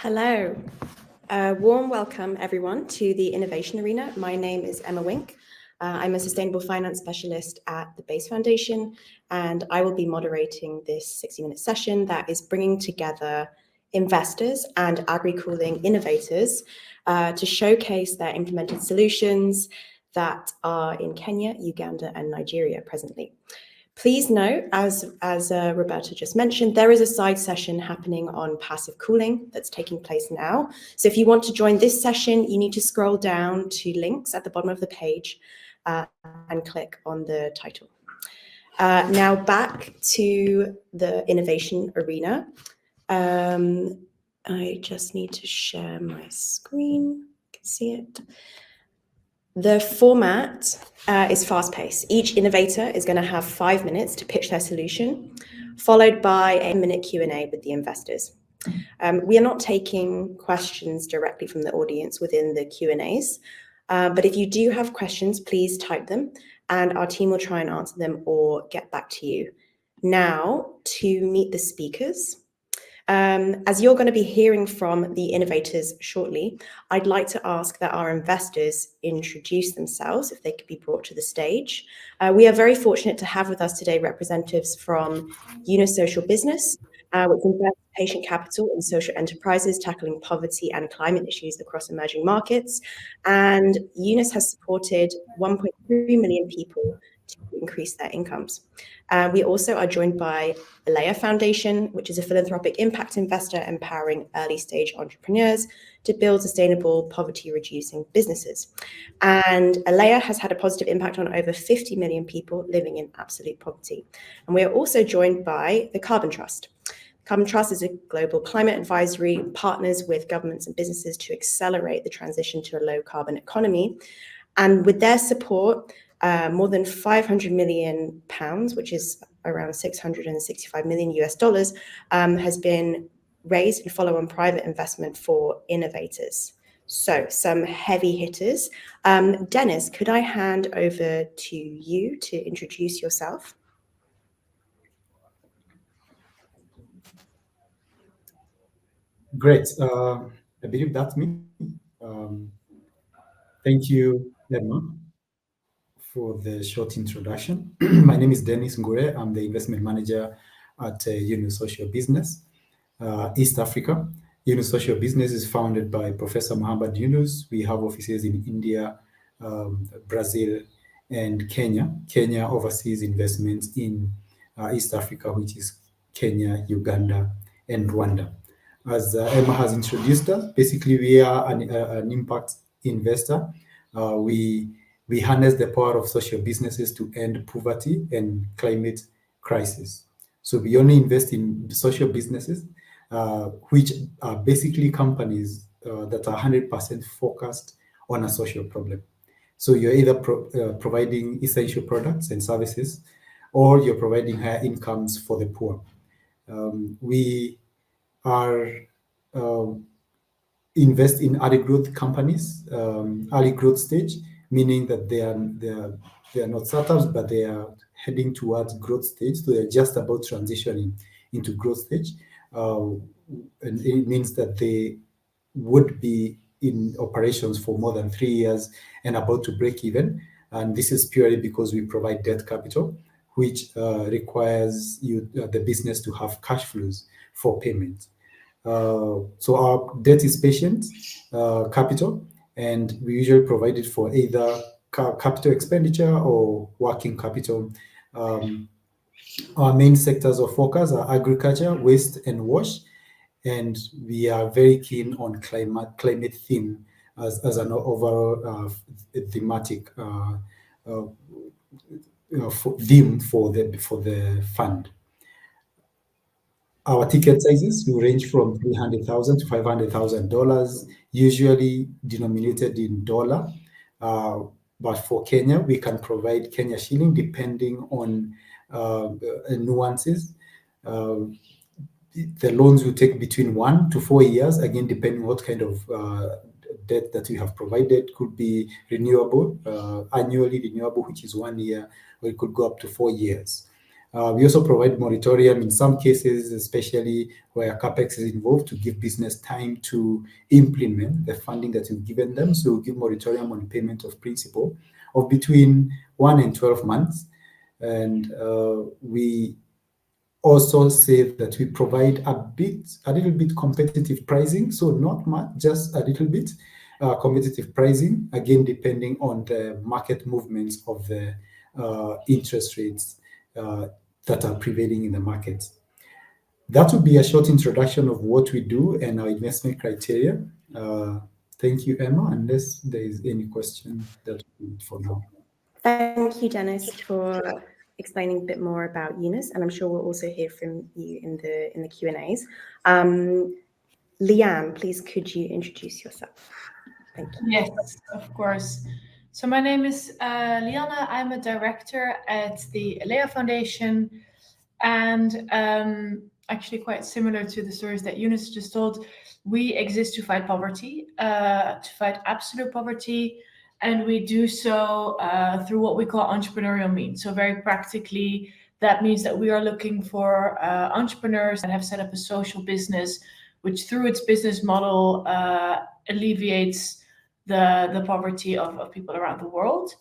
Hello. A warm welcome, everyone, to the Innovation Arena. My name is Emma Wink. I'm a Sustainable Finance Specialist at the Base Foundation, and I will be moderating this 60-minute session that is bringing together investors and agricooling innovators to showcase their implemented solutions that are in Kenya, Uganda, and Nigeria presently. Please note, as Roberta just mentioned, there is a side session happening on passive cooling that's taking place now. So if you want to join this session, you need to scroll down to links at the bottom of the page and click on the title. Now back to the innovation arena. I just need to share my screen. You can see it. The format is fast-paced. Each innovator is going to have 5 minutes to pitch their solution, followed by a minute Q&A with the investors. We are not taking questions directly from the audience within the Q&As, but if you do have questions, please type them, and our team will try and answer them or get back to you. Now, to meet the speakers. As you're going to be hearing from the innovators shortly, I'd like to ask that our investors introduce themselves, if they could be brought to the stage. We are very fortunate to have with us today representatives from Yunus Social Business, which invests patient capital in social enterprises tackling poverty and climate issues across emerging markets. And Yunus has supported 1.3 million people to increase their incomes. We also are joined by Alea Foundation, which is a philanthropic impact investor empowering early-stage entrepreneurs to build sustainable poverty-reducing businesses. And Alea has had a positive impact on over 50 million people living in absolute poverty. And we are also joined by the Carbon Trust. Carbon Trust is a global climate advisory, partners with governments and businesses to accelerate the transition to a low-carbon economy. And with their support, more than 500 million pounds, which is around 665 million US dollars, has been raised in follow-on private investment for innovators. So some heavy hitters. Dennis, could I hand over to you to introduce yourself? Great. I believe that's me. Thank you, Emma, for the short introduction. My name is Dennis Ngure. I'm the investment manager at Yunus Social Business, East Africa. Yunus Social Business is founded by Professor Muhammad Yunus. We have offices in India, Brazil, and Kenya. Kenya oversees investments in East Africa, which is Kenya, Uganda, and Rwanda. As Emma has introduced us, basically we are an impact investor. We harness the power of social businesses to end poverty and climate crisis. So we only invest in social businesses, which are basically companies that are 100% focused on a social problem. So you're either providing essential products and services, or you're providing higher incomes for the poor. We are invest in early growth companies, early growth stage, meaning that they are not startups, but they are heading towards growth stage. So they're just about transitioning into growth stage. And it means that they would be in operations for more than 3 years and about to break even. And this is purely because we provide debt capital, which requires the business to have cash flows for payment. So our debt is patient capital, and we usually provide it for either capital expenditure or working capital. Our main sectors of focus are agriculture, waste, and wash, and we are very keen on climate theme as an overall thematic theme for the fund. Our ticket sizes will range from $300,000 to $500,000, usually denominated in dollar. But for Kenya, we can provide Kenya shilling depending on nuances. The loans will take between 1 to 4 years, again, depending on what kind of debt that you have provided. Could be renewable, annually renewable, which is 1 year, or it could go up to 4 years. We also provide moratorium in some cases, especially where CapEx is involved, to give business time to implement the funding that we've given them. So we give moratorium on payment of principal of between 1 and 12 months. And we also say that we provide a little bit competitive pricing. So not much, just a little bit competitive pricing, again, depending on the market movements of the interest rates that are prevailing in the market. That would be a short introduction of what we do and our investment criteria. Thank you, Emma, unless there is any question that we need for now. Thank you, Dennis, for explaining a bit more about Eunice, and I'm sure we'll also hear from you in the Q&As. Leanne, please could you introduce yourself? Thank you. Yes, of course. So my name is Liana. I'm a director at the Alea Foundation, and actually quite similar to the stories that Eunice just told, we exist to fight poverty, to fight absolute poverty, and we do so through what we call entrepreneurial means. So very practically, that means that we are looking for entrepreneurs that have set up a social business, which through its business model alleviates the poverty of people around the world.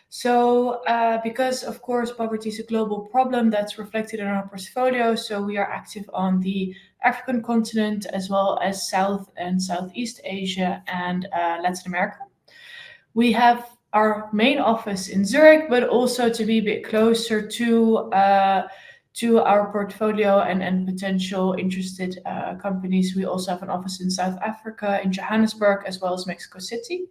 So because, of course, poverty is a global problem, that's reflected in our portfolio. So we are active on the African continent, as well as South and Southeast Asia and Latin America. We have our main office in Zurich, but also to be a bit closer to our portfolio and potential interested companies. We also have an office in South Africa, in Johannesburg, as well as Mexico City.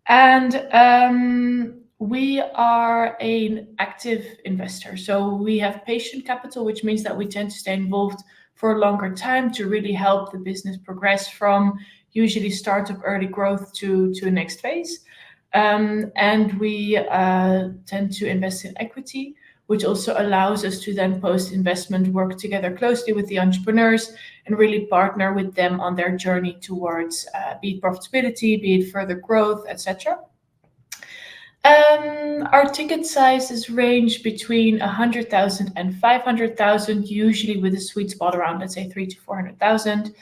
And we are an active investor. So we have patient capital, which means that we tend to stay involved for a longer time to really help the business progress from usually startup early growth to a next phase. And we tend to invest in equity, which also allows us to then post-investment work together closely with the entrepreneurs and really partner with them on their journey towards be it profitability, be it further growth, etc. Our ticket sizes range between 100,000 and 500,000, usually with a sweet spot around, let's say, 300,000 to 400,000.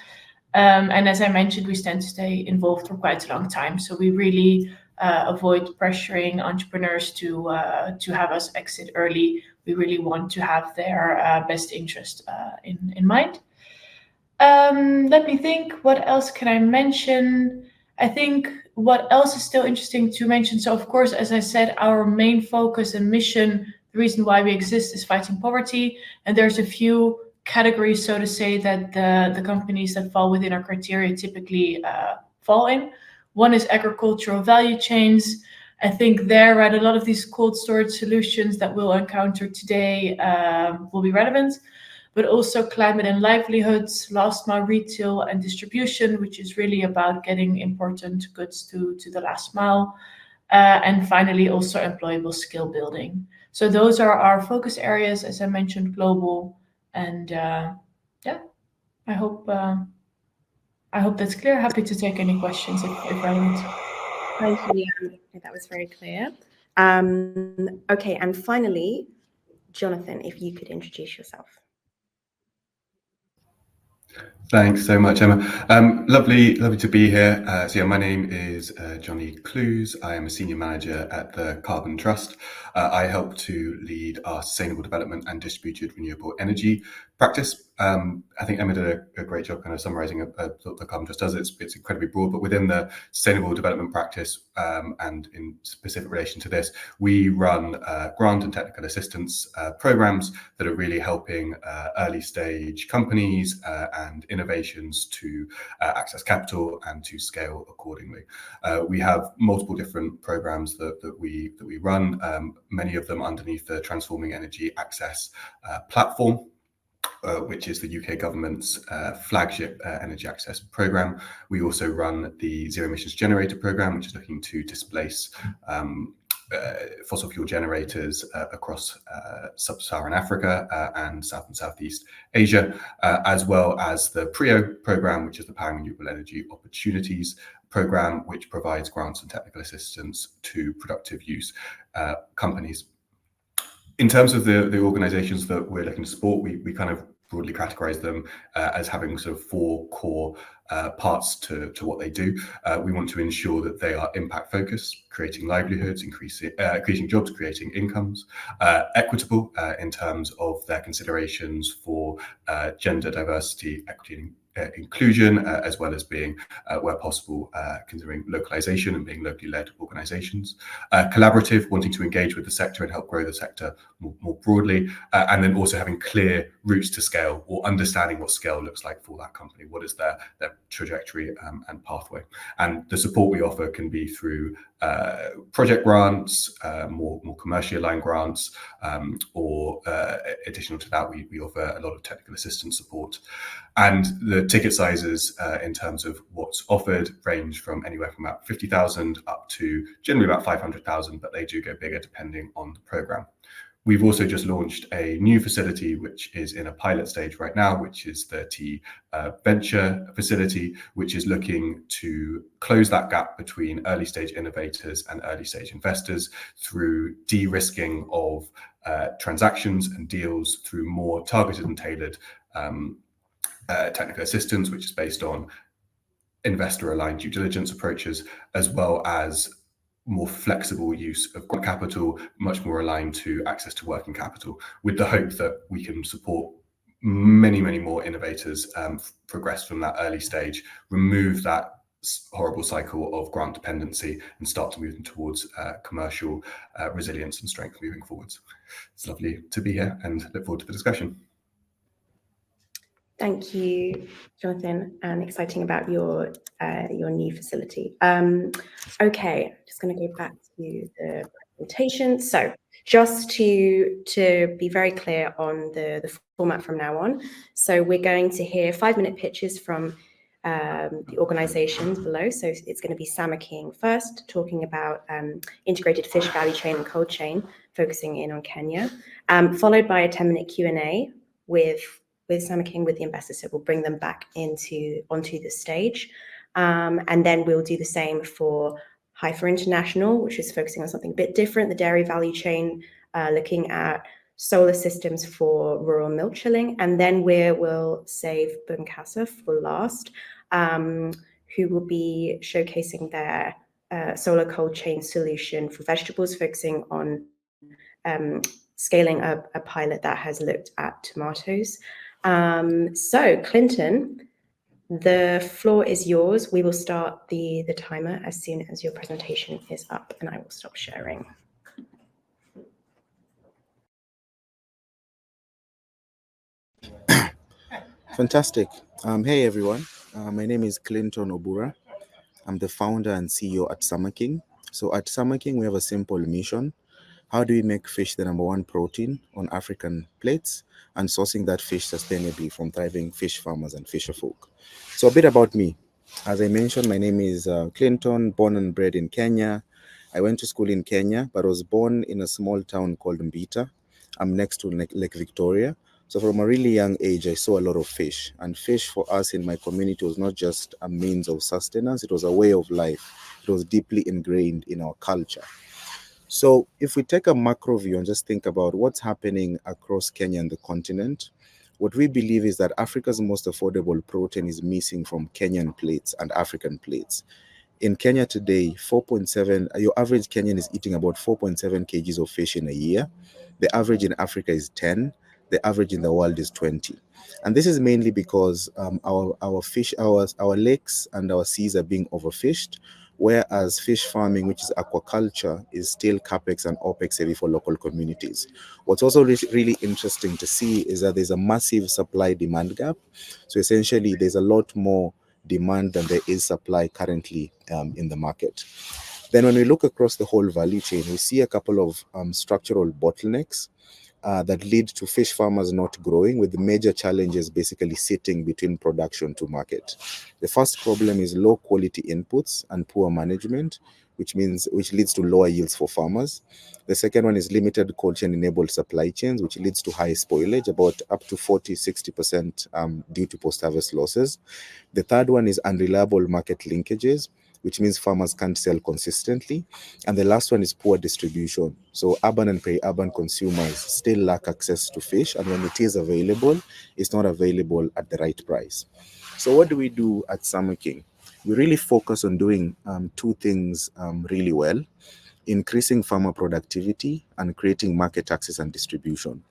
And as I mentioned, we tend to stay involved for quite a long time. So we really avoid pressuring entrepreneurs to have us exit early. We really want to have their best interest in mind. Let me think, what else can I mention? I think what else is still interesting to mention. So of course, as I said, our main focus and mission, the reason why we exist, is fighting poverty. And there's a few categories, so to say, that the companies that fall within our criteria typically fall in. One is agricultural value chains. I think there, right, a lot of these cold storage solutions that we'll encounter today will be relevant, but also climate and livelihoods, last mile retail and distribution, which is really about getting important goods to the last mile. And finally, also employable skill building. So those are our focus areas, as I mentioned, global. And yeah, I hope that's clear. Happy to take any questions if relevant. Thank you, Leanne. That was very clear. Okay, and finally, Jonathan, if you could introduce yourself. Thanks so much, Emma. Lovely to be here. So yeah, my name is Johnny Clues. I am a senior manager at the Carbon Trust. I help to lead our sustainable development and distributed renewable energy practice. I think Emma did a great job kind of summarising what the Carbon Trust does. It's incredibly broad, but within the sustainable development practice and in specific relation to this, we run grant and technical assistance programs that are really helping early stage companies and innovations to access capital and to scale accordingly. We have multiple different programs that we run, many of them underneath the Transforming Energy Access platform, which is the UK government's flagship energy access programme. We also run the Zero Emissions Generator programme, which is looking to displace fossil fuel generators across sub-Saharan Africa and South and Southeast Asia, as well as the PRIO programme, which is the Powering Renewable Energy Opportunities programme, which provides grants and technical assistance to productive use companies. In terms of the organizations that we're looking to support, we kind of broadly categorize them as having sort of 4 core parts to what they do. We want to ensure that they are impact focused, creating livelihoods, creating jobs, creating incomes, equitable in terms of their considerations for gender diversity, equity, and inclusion, as well as being, where possible, considering localization and being locally led organizations. Collaborative, wanting to engage with the sector and help grow the sector more broadly, and then also having clear routes to scale, or understanding what scale looks like for that company. What is their trajectory and pathway? And the support we offer can be through project grants, more commercially aligned grants, or additional to that, we offer a lot of technical assistance support. And the ticket sizes in terms of what's offered range from anywhere from about 50,000 up to generally about 500,000, but they do go bigger depending on the program. We've also just launched a new facility, which is in a pilot stage right now, which is the T Venture facility, which is looking to close that gap between early stage innovators and early stage investors through de-risking of transactions and deals through more targeted and tailored technical assistance, which is based on investor-aligned due diligence approaches, as well as more flexible use of capital, much more aligned to access to working capital, with the hope that we can support many more innovators progress from that early stage, remove that horrible cycle of grant dependency, and start to move them towards commercial resilience and strength moving forwards. It's lovely to be here and look forward to the discussion. Thank you, Jonathan, and exciting about your new facility. Okay, just going to go back to the presentation. So just to be very clear on the format from now on. So we're going to hear 5-minute pitches from the organizations below. So it's going to be Samaking first, talking about integrated fish value chain and cold chain, focusing in on Kenya, followed by a 10-minute Q&A with Samaking, with the investors. So we'll bring them back onto the stage. And then we'll do the same for Hyper International, which is focusing on something a bit different, the dairy value chain, looking at solar systems for rural milk chilling. And then we'll save Bunkasa for last, who will be showcasing their solar cold chain solution for vegetables, focusing on scaling up a pilot that has looked at tomatoes. So Clinton, the floor is yours. We will start the timer as soon as your presentation is up, and I will stop sharing. Fantastic. Hey everyone, my name is Clinton Obura. I'm the founder and CEO at Samaking. So at Samaking, we have a simple mission. How do we make fish the #1 protein on African plates, and sourcing that fish sustainably from thriving fish farmers and fisherfolk? So a bit about me. As I mentioned, my name is Clinton, born and bred in Kenya. I went to school in Kenya, but was born in a small town called Mbita. I'm next to Lake Victoria. So from a really young age, I saw a lot of fish. And fish for us in my community was not just a means of sustenance, it was a way of life. It was deeply ingrained in our culture. So if we take a macro view and just think about what's happening across Kenya and the continent, what we believe is that Africa's most affordable protein is missing from Kenyan plates and African plates. In Kenya today, your average Kenyan is eating about 4.7 kgs of fish in a year. The average in Africa is 10. The average in the world is 20. And this is mainly because our lakes and our seas are being overfished, whereas fish farming, which is aquaculture, is still capex and opex heavy for local communities. What's also really interesting to see is that there's a massive supply-demand gap. So essentially, there's a lot more demand than there is supply currently in the market. Then when we look across the whole value chain, we see a couple of structural bottlenecks that lead to fish farmers not growing, with the major challenges basically sitting between production to market. The first problem is low quality inputs and poor management, which leads to lower yields for farmers. The second one is limited cold chain enabled supply chains, which leads to high spoilage, about up to 40-60% due to post-harvest losses. The third one is unreliable market linkages, which means farmers can't sell consistently. And the last one is poor distribution. So urban and peri-urban consumers still lack access to fish, and when it is available, it's not available at the right price. So what do we do at Summer King? We really focus on doing two things really well: increasing farmer productivity and creating market access and distribution.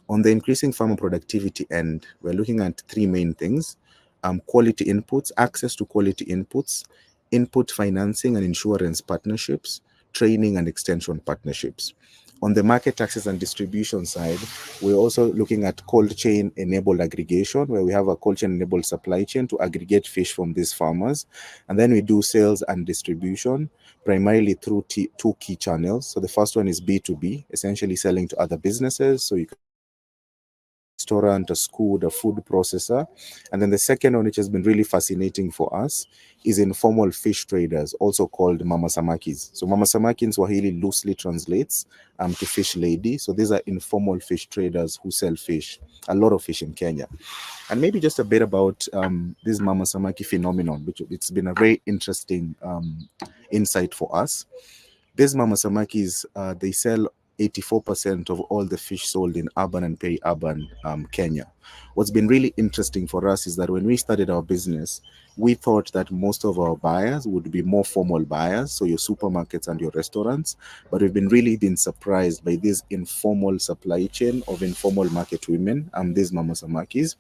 On the increasing farmer productivity end, we're looking at three main things: quality inputs, access to quality inputs, input financing and insurance partnerships, training and extension partnerships. On the market access and distribution side, we're also looking at cold chain enabled aggregation, where we have a cold chain enabled supply chain to aggregate fish from these farmers. And then we do sales and distribution primarily through two key channels. So the first one is B2B, essentially selling to other businesses. So you can restaurant, a school, a food processor. And then the second one, which has been really fascinating for us, is informal fish traders, also called mama samakis. So mama samaki in Swahili loosely translates to fish lady. So these are informal fish traders who sell fish, a lot of fish in Kenya. And maybe just a bit about this mama samaki phenomenon, which it's been a very interesting insight for us. These mama samakis, they sell 84% of all the fish sold in urban and peri-urban Kenya. What's been really interesting for us is that when we started our business, we thought that most of our buyers would be more formal buyers, so your supermarkets and your restaurants, but we've really been surprised by this informal supply chain of informal market women and these mama samakis.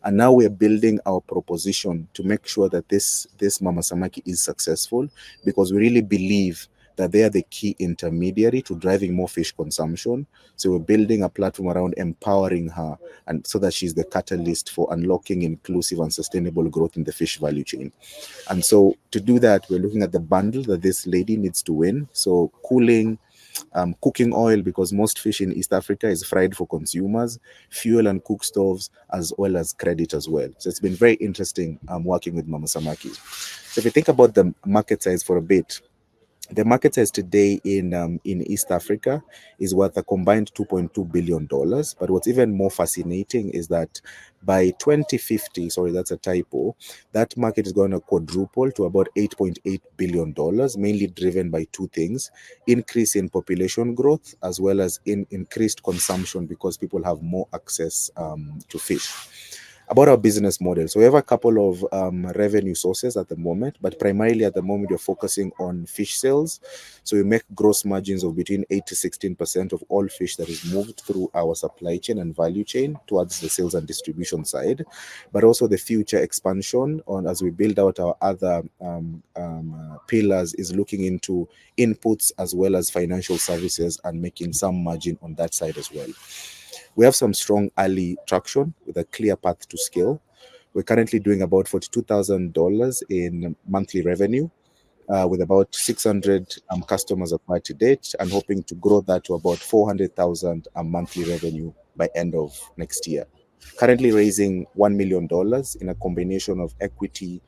And now we're building our proposition to make sure that this mama samaki is successful, because we really believe that they are the key intermediary to driving more fish consumption. So we're building a platform around empowering her, and so that she's the catalyst for unlocking inclusive and sustainable growth in the fish value chain. And so to do that, we're looking at the bundle that this lady needs to win. So cooling, cooking oil, because most fish in East Africa is fried for consumers, fuel and cook stoves, as well as credit as well. So it's been very interesting working with Mama Samaki. So if you think about the market size for a bit, the market size today in East Africa is worth a combined $2.2 billion. But what's even more fascinating is that by 2050, sorry, that's a typo, that market is going to quadruple to about $8.8 billion, mainly driven by two things: increase in population growth, as well as in increased consumption, because people have more access to fish. About our business model. So we have a couple of revenue sources at the moment, but primarily at the moment we're focusing on fish sales. So we make gross margins of between 8 to 16% of all fish that is moved through our supply chain and value chain towards the sales and distribution side. But also the future expansion on, as we build out our other pillars, is looking into inputs as well as financial services and making some margin on that side as well. We have some strong early traction with a clear path to scale. We're currently doing about $42,000 in monthly revenue, with about 600 customers acquired to date, and hoping to grow that to about 400,000 monthly revenue by end of next year. Currently raising $1 million in a combination of equity,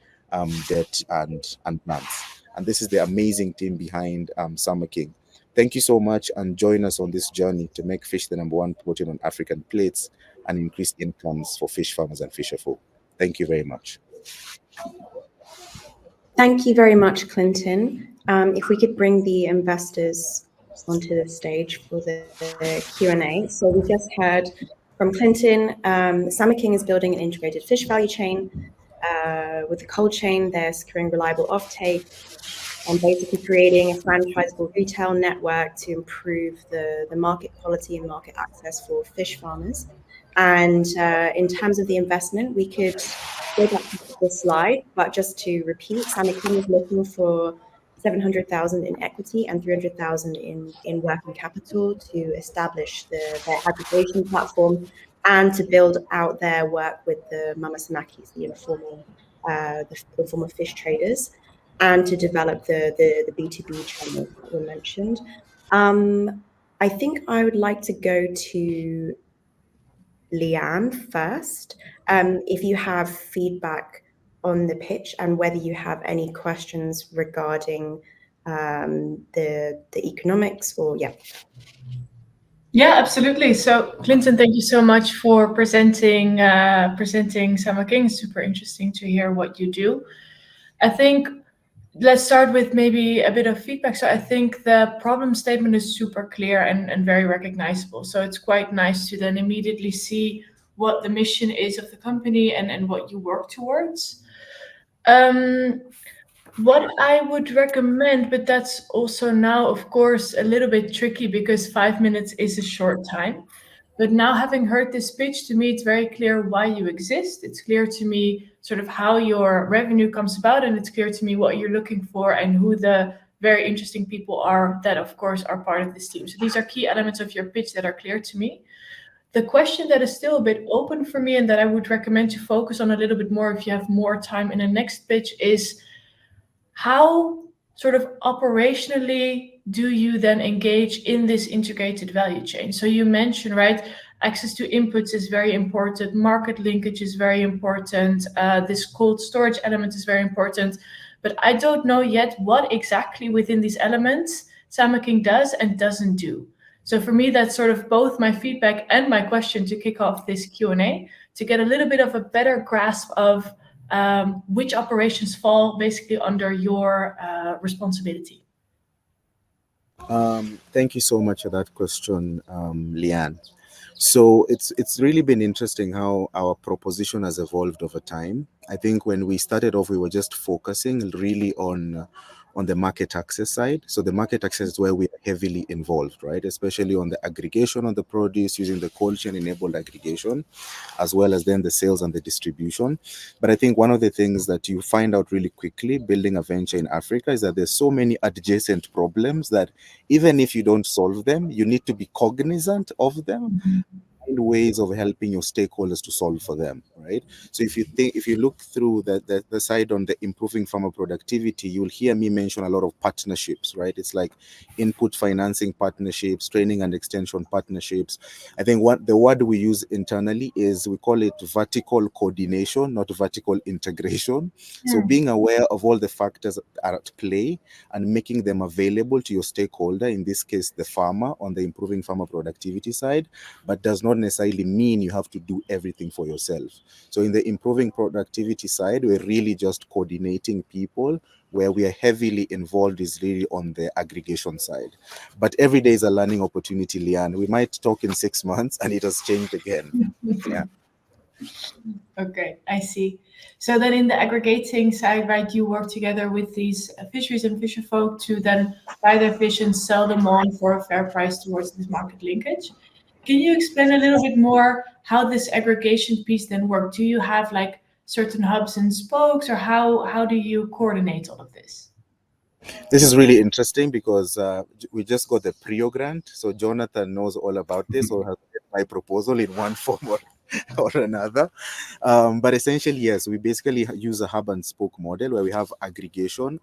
debt, and grants. And this is the amazing team behind Summer King. Thank you so much, and join us on this journey to make fish the #1 protein on African plates and increase incomes for fish farmers and fisherfolk. Thank you very much. Thank you very much, Clinton. If we could bring the investors onto the stage for the Q&A. So we just heard from Clinton, Summer King is building an integrated fish value chain. With the cold chain, they're securing reliable offtake and basically creating a franchisable retail network to improve the market quality and market access for fish farmers. And in terms of the investment, we could go back to the slide, but just to repeat, Summer King is looking for 700,000 in equity and 300,000 in working capital to establish their aggregation platform and to build out their work with the mama samakis, the informal fish traders, and to develop the B2B channels that were mentioned. I think I would like to go to Leanne first. If you have feedback on the pitch and whether you have any questions regarding the economics, or Yeah, absolutely. So Clinton, thank you so much for presenting Summer King. It's super interesting to hear what you do. I think let's start with maybe a bit of feedback. So I think the problem statement is super clear and very recognizable. So it's quite nice to then immediately see what the mission is of the company and what you work towards. What I would recommend, but that's also now, of course, a little bit tricky because 5 minutes is a short time. But now having heard this pitch, to me, it's very clear why you exist. It's clear to me sort of how your revenue comes about, and it's clear to me what you're looking for and who the very interesting people are that, of course, are part of this team. So these are key elements of your pitch that are clear to me. The question that is still a bit open for me and that I would recommend to focus on a little bit more if you have more time in the next pitch is, how sort of operationally do you then engage in this integrated value chain? So you mentioned, right, access to inputs is very important, market linkage is very important, this cold storage element is very important, but I don't know yet what exactly within these elements Samaking does and doesn't do. So for me, that's sort of both my feedback and my question to kick off this Q&A, to get a little bit of a better grasp of which operations fall basically under your responsibility. Thank you so much for that question, Leanne. So it's really been interesting how our proposition has evolved over time. I think when we started off, we were just focusing really on the market access side. So the market access is where we are heavily involved, right? Especially on the aggregation on the produce using the cold chain enabled aggregation, as well as then the sales and the distribution. But I think one of the things that you find out really quickly building a venture in Africa is that there's so many adjacent problems that even if you don't solve them, you need to be cognizant of them, find ways of helping your stakeholders to solve for them, right? So if you look through the side on the improving farmer productivity, you'll hear me mention a lot of partnerships, right? It's like input financing partnerships, training and extension partnerships. I think what the word we use internally is, we call it vertical coordination, not vertical integration. So being aware of all the factors that are at play and making them available to your stakeholder, in this case the farmer, on the improving farmer productivity side, but does not necessarily mean you have to do everything for yourself. So in the improving productivity side, we're really just coordinating people. Where we are heavily involved is really on the aggregation side. But every day is a learning opportunity, Leanne. We might talk in 6 months and it has changed again. Yeah. Okay, I see. So then in the aggregating side, right, you work together with these fisheries and fisher folk to then buy their fish and sell them on for a fair price towards this market linkage. Can you explain a little bit more how this aggregation piece then works? Do you have like certain hubs and spokes, or how do you coordinate all of this? This is really interesting because we just got the PRIO grant. So Jonathan knows all about this, or has my proposal in one form or another. But essentially, yes, we basically use a hub and spoke model where we have aggregation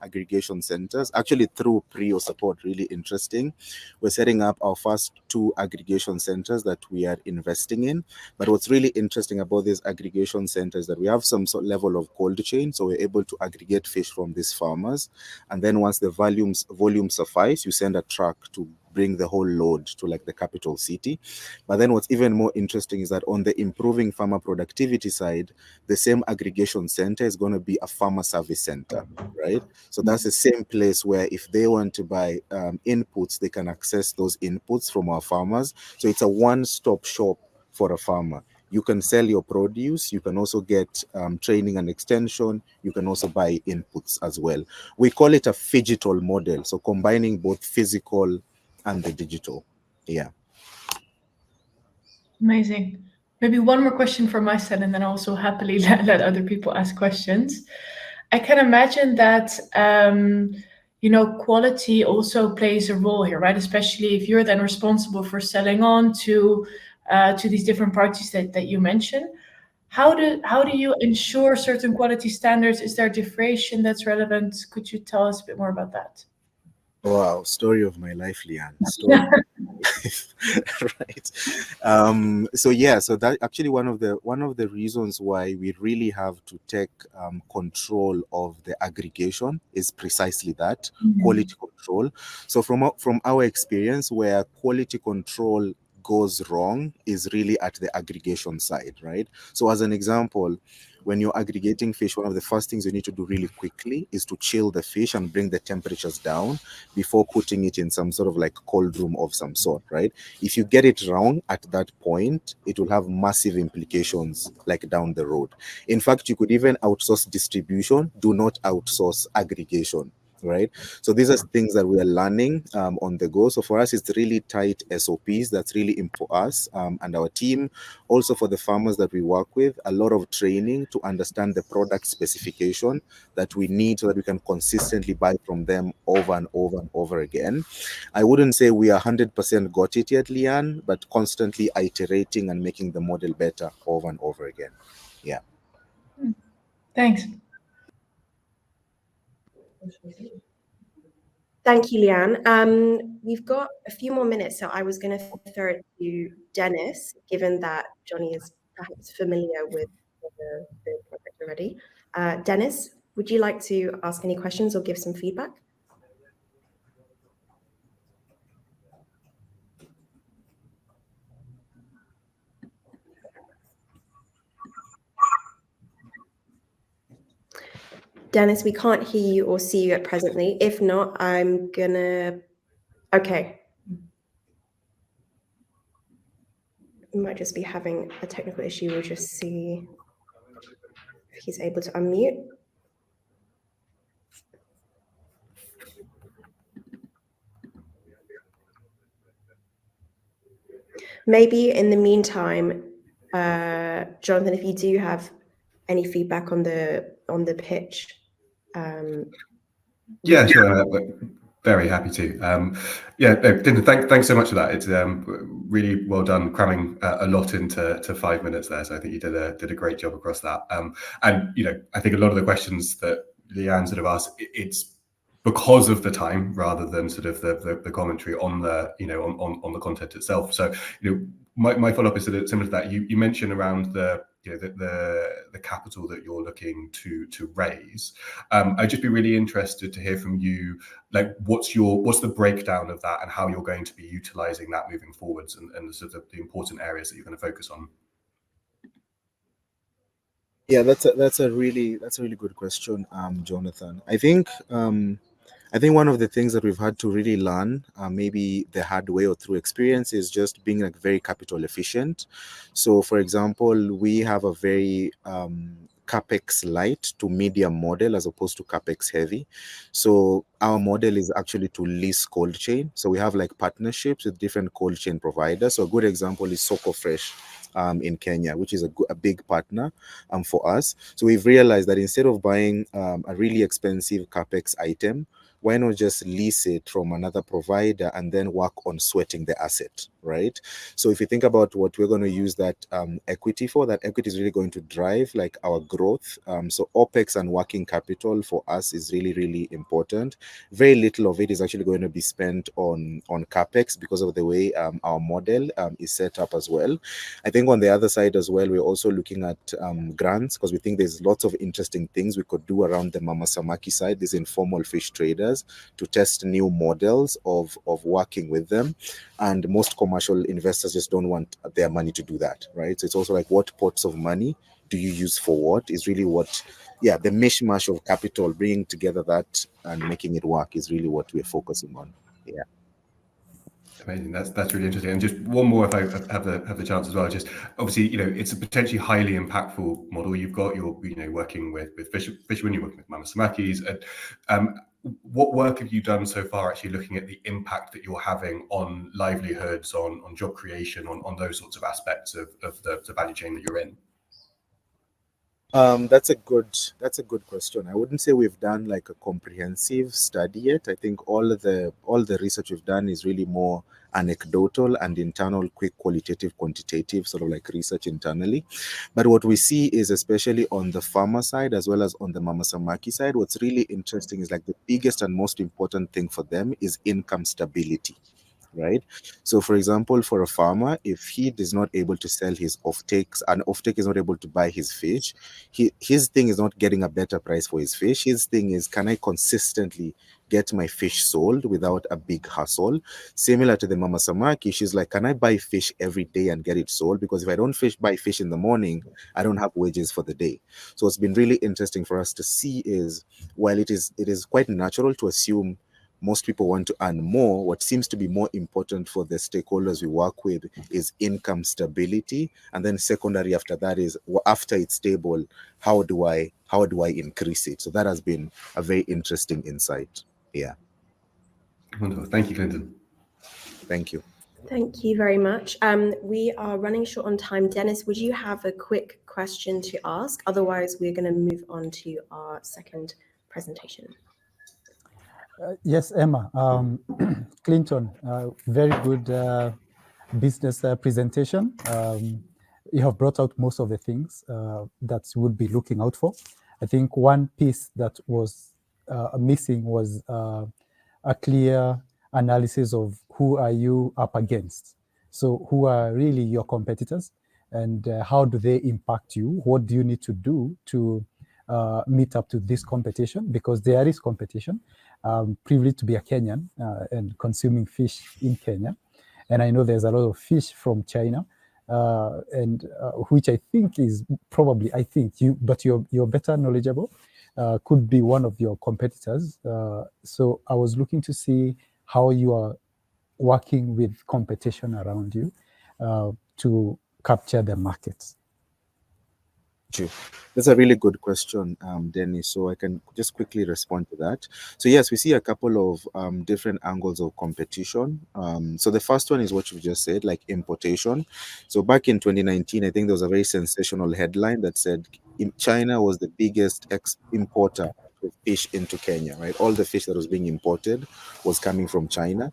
centers, actually through PRIO support. Really interesting. We're setting up our first 2 aggregation centers that we are investing in. But what's really interesting about these aggregation centers is that we have some sort of level of cold chain. So we're able to aggregate fish from these farmers. And then once the volume suffice, you send a truck to bring the whole load to like the capital city. But then what's even more interesting is that on the improving farmer productivity side, the same aggregation center is going to be a farmer service center, right? So that's the same place where if they want to buy inputs, they can access those inputs from our farmers. So it's a one-stop shop for a farmer. You can sell your produce, you can also get training and extension, you can also buy inputs as well. We call it a phygital model, so combining both physical and the digital. Yeah. Amazing. Maybe one more question from my side, and then also happily let other people ask questions. I can imagine that quality also plays a role here, right? Especially if you're then responsible for selling on to these different parties that you mentioned. How do you ensure certain quality standards? Is there differentiation that's relevant? Could you tell us a bit more about that? Wow, story of my life, Leanne. Story of my life. Right. So that actually one of the reasons why we really have to take control of the aggregation is precisely that, quality control. So from our experience, where quality control goes wrong is really at the aggregation side, right? So as an example, when you're aggregating fish, one of the first things you need to do really quickly is to chill the fish and bring the temperatures down before putting it in some sort of like cold room of some sort, right? If you get it wrong at that point, it will have massive implications like down the road. In fact, you could even outsource distribution, do not outsource aggregation, right? So these are things that we are learning on the go. So for us, it's really tight SOPs. That's really important for us and our team. Also for the farmers that we work with, a lot of training to understand the product specification that we need so that we can consistently buy from them over and over and over again. I wouldn't say we are 100% got it yet, Leanne, but constantly iterating and making the model better over and over again. Yeah. Thanks. Thank you, Leanne. We've got a few more minutes, so I was going to throw it to Dennis, given that Johnny is perhaps familiar with the project already. Dennis, would you like to ask any questions or give some feedback? Dennis, we can't hear you or see you at presently. If not, I'm gonna, okay. We might just be having a technical issue. We'll just see if he's able to unmute. Maybe in the meantime, Jonathan, if you do have any feedback on the pitch. Yeah, sure. Very happy to. Yeah, Dinda, thanks so much for that. It's really well done, cramming a lot into 5 minutes there. So I think you did a great job across that. And you know, I think a lot of the questions that Leanne sort of asked, it's because of the time rather than sort of the commentary on the on the content itself. So you know, my follow up is sort of similar to that. You mentioned around the capital that you're looking to raise. I'd just be really interested to hear from you, like what's the breakdown of that and how you're going to be utilizing that moving forwards and the sort of the important areas that you're going to focus on. Yeah, that's a really good question, Jonathan. I think one of the things that we've had to really learn, maybe the hard way or through experience, is just being like very capital efficient. So, for example, we have a very capex light to medium model as opposed to capex heavy. So our model is actually to lease cold chain. So we have like partnerships with different cold chain providers. So a good example is Soko Fresh in Kenya, which is a big partner for us. So we've realized that instead of buying a really expensive capex item, why not just lease it from another provider and then work on sweating the asset, right? So if you think about what we're going to use that equity for, that equity is really going to drive like our growth. So OPEX and working capital for us is really, really important. Very little of it is actually going to be spent on CapEx because of the way our model is set up as well. I think on the other side as well, we're also looking at grants because we think there's lots of interesting things we could do around the Mama Samaki side, these informal fish traders, to test new models of working with them. And most commercial investors just don't want their money to do that, right? So it's also like, what pots of money do you use for what is really what, yeah, the mishmash of capital, bringing together that and making it work is really what we're focusing on. Yeah. Amazing. That's really interesting. And just one more, if I have the chance as well. Just obviously, you know, it's a potentially highly impactful model. You've got your, you know, working with fishermen, you're working with Mama Samakis, and what work have you done so far actually looking at the impact that you're having on livelihoods, on job creation, on those sorts of aspects of the value chain that you're in? That's a good question. I wouldn't say we've done like a comprehensive study yet. I think all the research we've done is really more anecdotal and internal, quick qualitative, quantitative sort of like research internally. But what we see is, especially on the farmer side as well as on the Mama Samaki side, what's really interesting is like the biggest and most important thing for them is income stability. right? So for example, for a farmer, if he is not able to sell his offtakes, and offtake is not able to buy his fish, his thing is not getting a better price for his fish. His thing is, can I consistently get my fish sold without a big hassle? Similar to the Mama Samaki, she's like, can I buy fish every day and get it sold? Because if I don't buy fish in the morning, I don't have wages for the day. So it's been really interesting for us to see is, while it is quite natural to assume most people want to earn more, what seems to be more important for the stakeholders we work with is income stability. And then secondary after that is, after it's stable, how do I increase it? So that has been a very interesting insight. Yeah. Wonderful. Thank you, Clinton. Thank you. Thank you very much. We are running short on time. Dennis, would you have a quick question to ask? Otherwise, we're going to move on to our second presentation. Yes, Emma. Clinton, very good business presentation. You have brought out most of the things that you would be looking out for. I think one piece that was missing was a clear analysis of who are you up against. So who are really your competitors, and how do they impact you? What do you need to do to meet up to this competition? Because there is competition. Privileged to be a Kenyan and consuming fish in Kenya. And I know there's a lot of fish from China, and which I think is probably, but you're better knowledgeable, could be one of your competitors. So I was looking to see how you are working with competition around you to capture the markets. That's a really good question, Dennis. So I can just quickly respond to that. So yes, we see a couple of different angles of competition. So the first one is what you just said, like importation. So back in 2019, I think there was a very sensational headline that said China was the biggest importer of fish into Kenya, right? All the fish that was being imported was coming from China.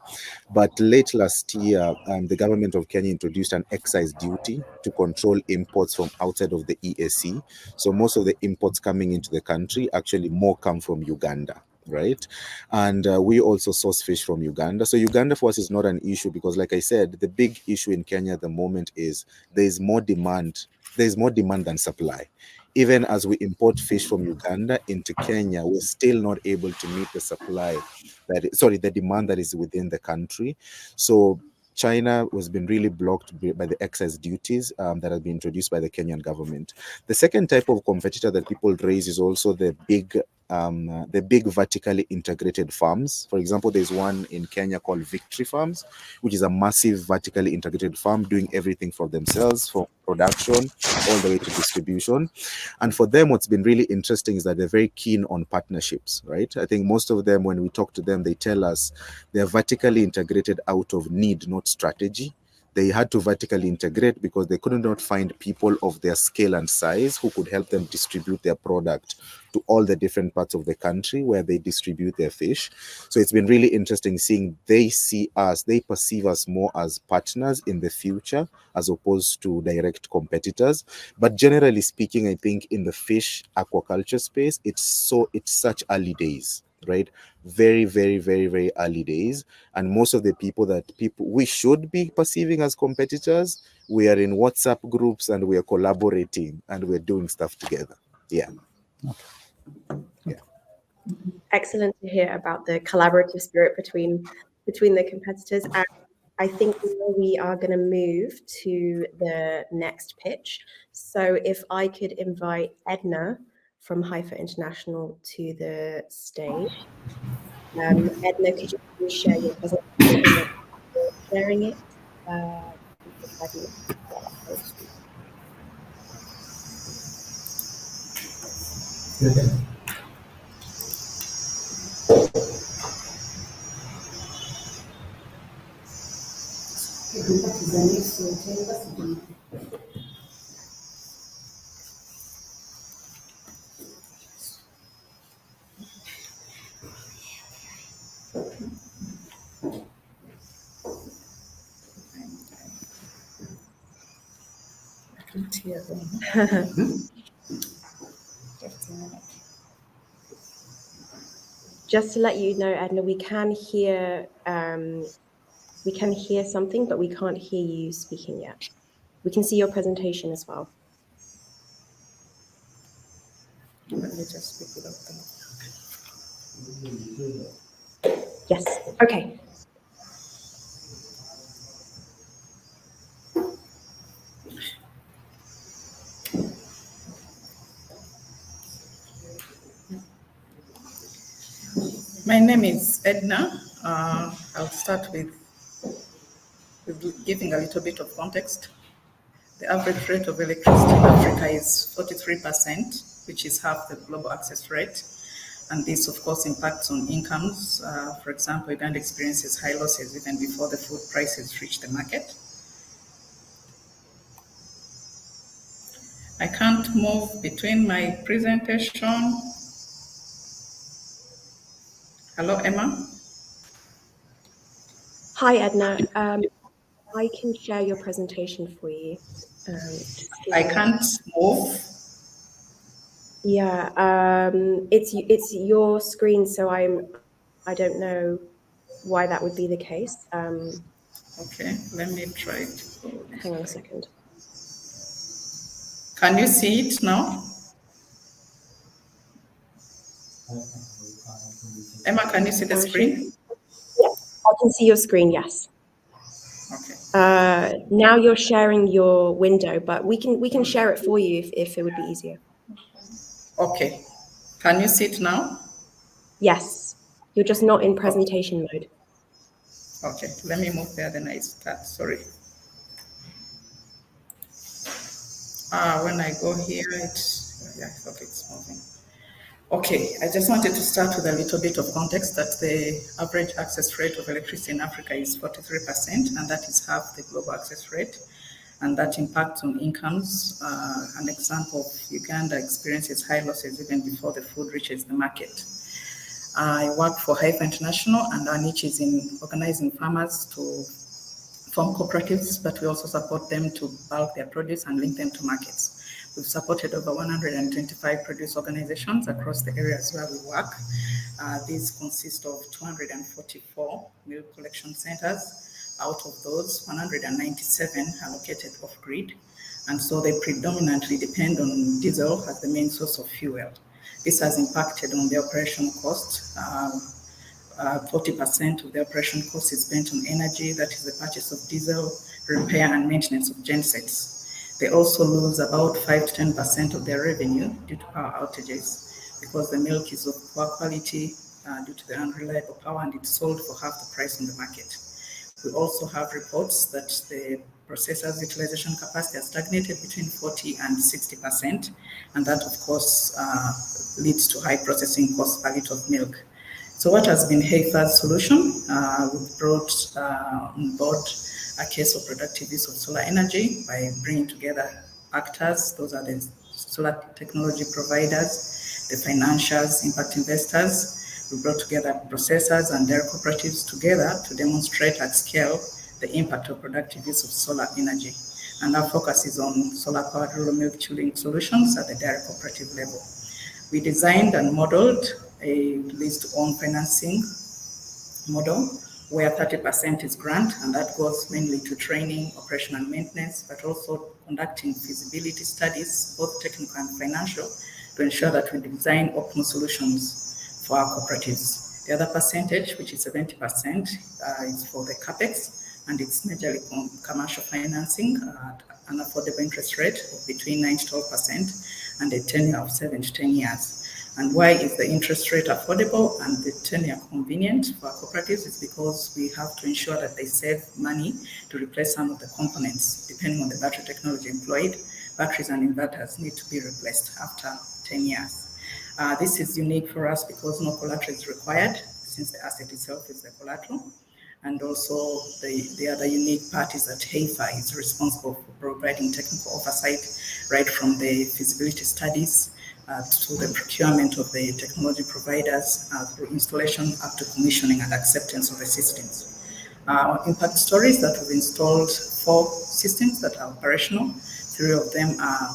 But late last year, the government of Kenya introduced an excise duty to control imports from outside of the EAC. So most of the imports coming into the country, actually more come from Uganda, right? And we also source fish from Uganda. So Uganda for us is not an issue because, like I said, the big issue in Kenya at the moment is there's more demand than supply. Even as we import fish from Uganda into Kenya, we're still not able to meet the the demand that is within the country. So China has been really blocked by the excise duties that have been introduced by the Kenyan government. The second type of competitor that people raise is also the big vertically integrated farms. For example, there's one in Kenya called Victory Farms, which is a massive vertically integrated farm doing everything for themselves, from production all the way to distribution. And for them, what's been really interesting is that they're very keen on partnerships, right? I think most of them, when we talk to them, they tell us they're vertically integrated out of need, not strategy. They had to vertically integrate because they could not find people of their scale and size who could help them distribute their product to all the different parts of the country where they distribute their fish. So it's been really interesting seeing they perceive us more as partners in the future as opposed to direct competitors. But generally speaking, I think in the fish aquaculture space, it's such early days, right? Very, very, very, very early days. And most of the people we should be perceiving as competitors, we are in WhatsApp groups and we are collaborating and we're doing stuff together. Yeah. Okay. Excellent to hear about the collaborative spirit between the competitors. And I think we are going to move to the next pitch. So if I could invite Edna from Haifa International to the stage. Edna, could you please share your presentation? Sharing it. Just to let you know, Edna, we can hear We can hear something, but we can't hear you speaking yet. We can see your presentation as well. Let me just speak without them. Yes, okay. My name is Edna. I'll start with giving a little bit of context. The average rate of electricity in Africa is 43%, which is half the global access rate. And this, of course, impacts on incomes. For example, Uganda experiences high losses even before the food prices reach the market. I can't move between my presentation. Hello, Emma? Hi, Edna. I can share your presentation for you. I can't move. Yeah, it's your screen, so I don't know why that would be the case. Okay, let me try it. Hang on a second. Can you see it now? Emma, can you see the screen? Yeah, I can see your screen, yes. Okay. Now you're sharing your window, but we can share it for you if it would be easier. Okay. Can you see it now? Yes, you're just not in presentation mode. Okay, let me move there, then I start, sorry. When I go here, I thought it's moving. Okay, I just wanted to start with a little bit of context that the average access rate of electricity in Africa is 43%, and that is half the global access rate, and that impacts on incomes. An example of Uganda experiences high losses even before the food reaches the market. I work for Haifa International, and our niche is in organizing farmers to form cooperatives, but we also support them to bulk their produce and link them to markets. We've supported over 125 produce organizations across the areas where we work. These consist of 244 milk collection centers. Out of those, 197 are located off-grid, and so they predominantly depend on diesel as the main source of fuel. This has impacted on the operational cost. 40% of the operation cost is spent on energy, that is the purchase of diesel, repair and maintenance of gensets. They also lose about 5 to 10% of their revenue due to power outages because the milk is of poor quality due to the unreliable power, and it's sold for half the price on the market. We also have reports that the processors' utilization capacity has stagnated between 40 and 60%, and that, of course, leads to high processing costs per litre of milk. So what has been Haifa's solution? We've brought on board a case of productive use of solar energy by bringing together actors. Those are the solar technology providers, the financials, impact investors. We brought together processors and their cooperatives together to demonstrate at scale the impact of productive use of solar energy. And our focus is on solar-powered rural milk chilling solutions at the dairy cooperative level. We designed and modeled a lease-to-own financing model where 30% is grant, and that goes mainly to training, operation and maintenance, but also conducting feasibility studies, both technical and financial, to ensure that we design optimal solutions for our cooperatives. The other percentage, which is 70%, is for the CAPEX, and it's majorly commercial financing at an affordable interest rate of between 9 to 12% and a tenure of 7 to 10 years. And why is the interest rate affordable and the tenure convenient for our cooperatives? Is because we have to ensure that they save money to replace some of the components. Depending on the battery technology employed, batteries and inverters need to be replaced after 10 years. This is unique for us because no collateral is required, since the asset itself is the collateral. And also the other unique part is that Haifa is responsible for providing technical oversight right from the feasibility studies to the procurement of the technology providers, through installation up to commissioning and acceptance of the systems. Impact stories that we've installed 4 systems that are operational. 3 of them are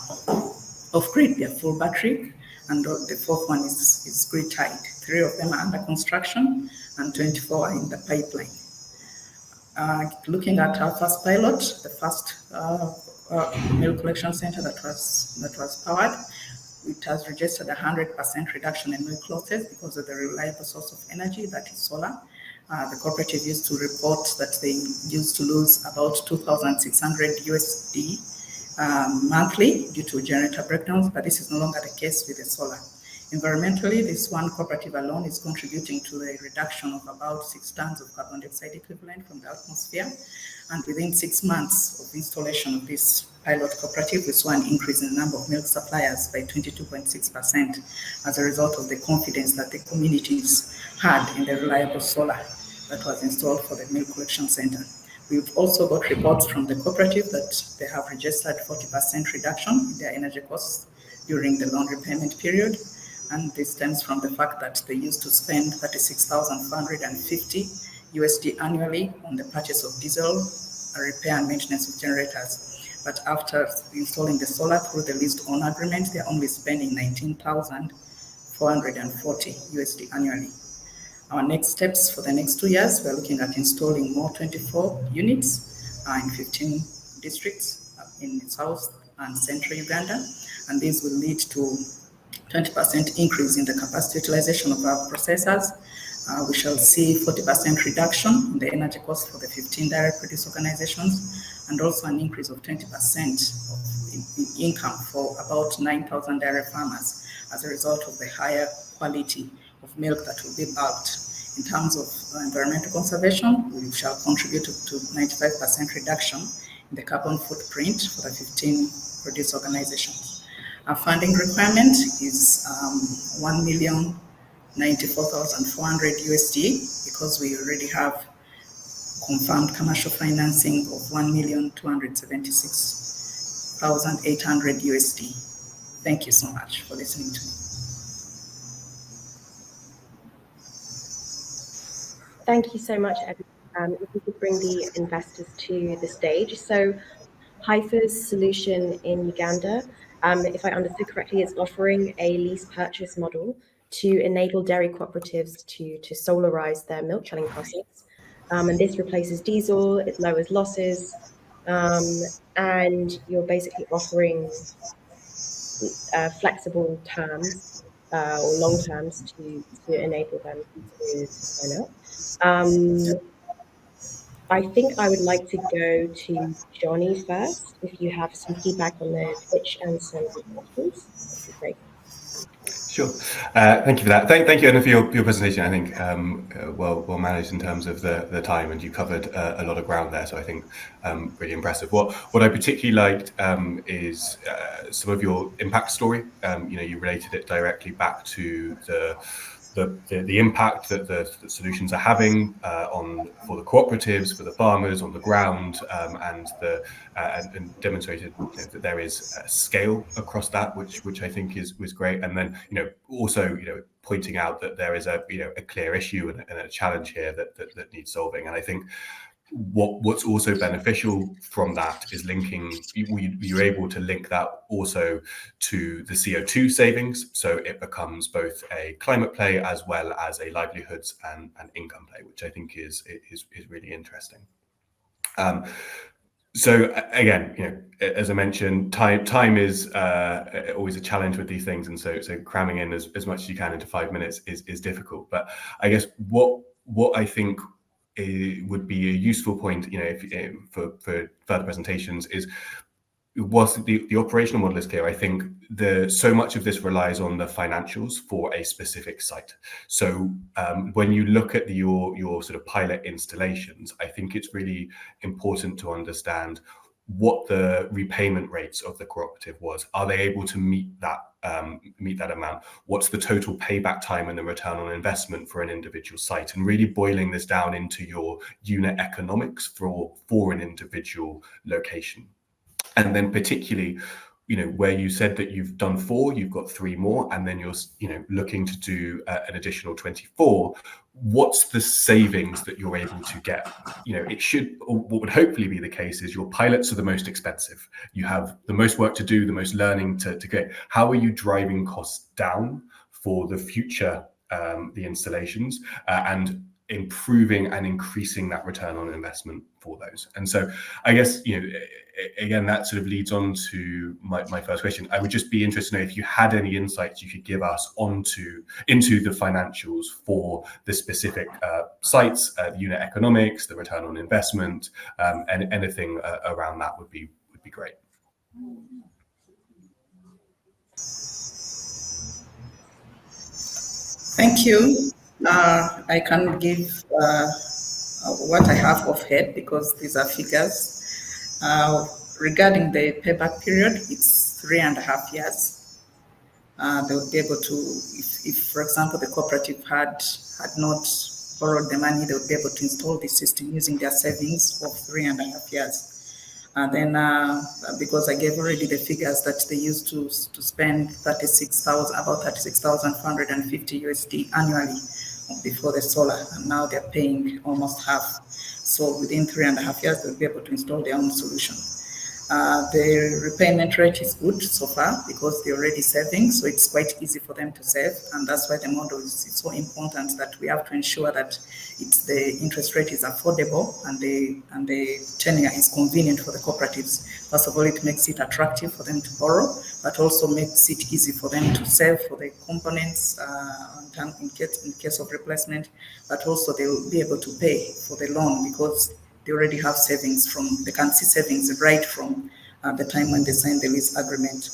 off-grid, they're full battery, and the 4th one is grid-tied. 3 of them are under construction and 24 are in the pipeline. Looking at our first pilot, the first milk collection center that was powered, it has registered 100% reduction in milk losses because of the reliable source of energy, that is solar. The cooperative used to report that they used to lose about 2,600 USD monthly due to generator breakdowns, but this is no longer the case with the solar. Environmentally, this one cooperative alone is contributing to the reduction of about 6 tons of carbon dioxide equivalent from the atmosphere. And within 6 months of installation of this pilot cooperative, we saw an increase in the number of milk suppliers by 22.6% as a result of the confidence that the communities had in the reliable solar that was installed for the milk collection center. We've also got reports from the cooperative that they have registered 40% reduction in their energy costs during the loan repayment period. And this stems from the fact that they used to spend 36,450 USD annually on the purchase of diesel, repair and maintenance of generators. But after installing the solar through the leased own agreement, they're only spending 19,440 USD annually. Our next steps for the next 2 years, we're looking at installing more 24 units in 15 districts in South and Central Uganda. And these will lead to 20% increase in the capacity utilization of our processors. We shall see 40% reduction in the energy cost for the 15 direct produce organizations, and also an increase of 20% in income for about 9,000 dairy farmers as a result of the higher quality of milk that will be bulked. In terms of environmental conservation, we shall contribute to 95% reduction in the carbon footprint for the 15 produce organizations. Our funding requirement is 1,094,400 USD because we already have confirmed commercial financing of 1,276,800 USD. Thank you so much for listening to me. Thank you so much, everyone. If we could bring the investors to the stage. So Haifa's solution in Uganda, if I understood correctly, is offering a lease purchase model to enable dairy cooperatives to solarize their milk chilling process. And this replaces diesel, it lowers losses, and you're basically offering flexible terms or long terms to enable them to sign up. I think I would like to go to Johnny first. If you have some feedback on the pitch and some questions, that'd be great. Sure. Thank you for that. Thank you, Anna, for your presentation. I think well managed in terms of the time, and you covered a lot of ground there. So I think really impressive. What I particularly liked is some of your impact story. You related it directly back to the impact that the solutions are having for the cooperatives, for the farmers on the ground, and demonstrated that there is a scale across that, which I think was great. And then also pointing out that there is a clear issue and a challenge here that needs solving. And I think what's also beneficial from that is you're able to link that also to the CO2 savings, so it becomes both a climate play as well as a livelihoods and income play, which I think is really interesting. So again, as I mentioned, time is always a challenge with these things, and so cramming in as much as you can into 5 minutes is difficult. But I guess what I think it would be a useful point, for further presentations is, whilst the operational model is clear, I think so much of this relies on the financials for a specific site. So when you look at your sort of pilot installations, I think it's really important to understand what the repayment rates of the cooperative was. Are they able to meet that amount? What's the total payback time and the return on investment for an individual site? And really boiling this down into your unit economics for an individual location. And then particularly, where you said that you've done 4, you've got 3 more, and then you're looking to do an additional 24. What's the savings that you're able to get? What would hopefully be the case is your pilots are the most expensive. You have the most work to do, the most learning to get. How are you driving costs down for the future, the installations? And improving and increasing that return on investment for those. And so I guess, again, that sort of leads on to my first question. I would just be interested to know if you had any insights you could give us into the financials for the specific sites, the unit economics, the return on investment, and anything around that would be great. Thank you. I can give what I have of head because these are figures. Regarding the payback period, it's 3.5 years. They would be able to, if for example, the cooperative had not borrowed the money, they would be able to install the system using their savings of 3.5 years. Then, because I gave already the figures that they used to spend about 36,450 USD annually before the solar, and now they're paying almost half. So within 3.5 years, they'll be able to install their own solution. The repayment rate is good so far because they're already saving, so it's quite easy for them to save, and that's why the model is so important that we have to ensure that the interest rate is affordable and the tenure is convenient for the cooperatives. First of all, it makes it attractive for them to borrow, but also makes it easy for them to save for the components in case of replacement, but also they will be able to pay for the loan because they already have savings they can see savings right from the time when they sign the lease agreement.